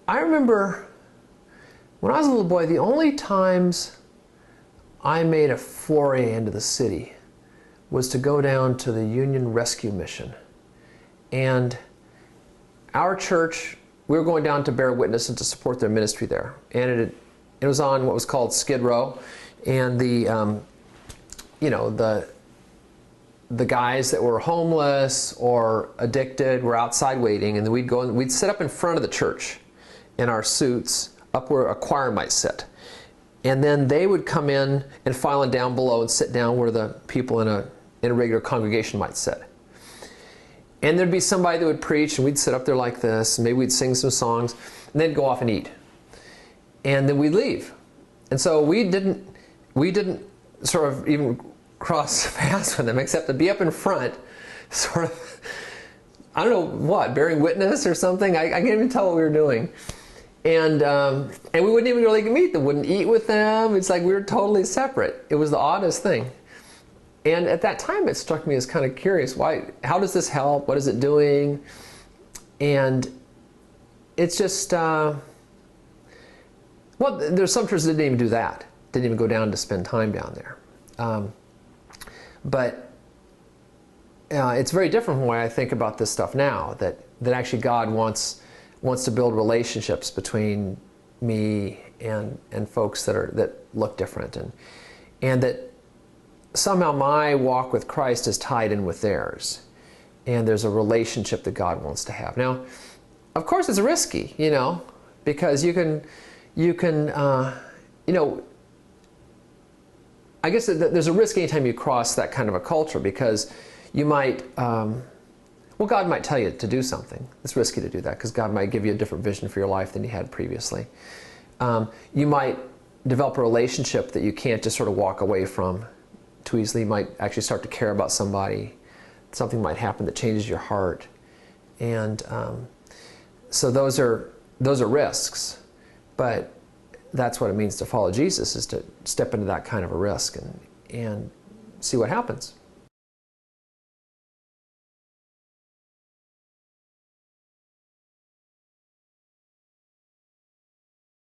I remember when I was a little boy, the only times I made a foray into the city was to go down to the Union Rescue Mission. And our church, we were going down to bear witness and to support their ministry there. And it was on what was called Skid Row. And the guys that were homeless or addicted were outside waiting, and then we'd go and we'd sit up in front of the church in our suits, up where a choir might sit. And then they would come in and file down below and sit down where the people in a regular congregation might sit. And there'd be somebody that would preach, and we'd sit up there like this, and maybe we'd sing some songs, and then go off and eat. And then we'd leave. And so we didn't sort of even cross paths with them, except to be up in front, sort of, I don't know what, bearing witness or something. I can't even tell what we were doing. And we wouldn't even really meet them, wouldn't eat with them. It's like we were totally separate. It was the oddest thing. And at that time, it struck me as kind of curious. How does this help? What is it doing? And it's just, well, there's some churches that didn't even do that. Didn't even go down to spend time down there. But it's very different from the way I think about this stuff now, that actually God wants to build relationships between me and folks that look different, and that somehow my walk with Christ is tied in with theirs, and there's a relationship that God wants to have. Now, of course, it's risky, because you can I guess there's a risk anytime you cross that kind of a culture, because you might, God might tell you to do something. It's risky to do that because God might give you a different vision for your life than you had previously. You might develop a relationship that you can't just sort of walk away from too easily. You might actually start to care about somebody. Something might happen that changes your heart. And so those are risks. But that's what it means to follow Jesus, is to step into that kind of a risk and see what happens.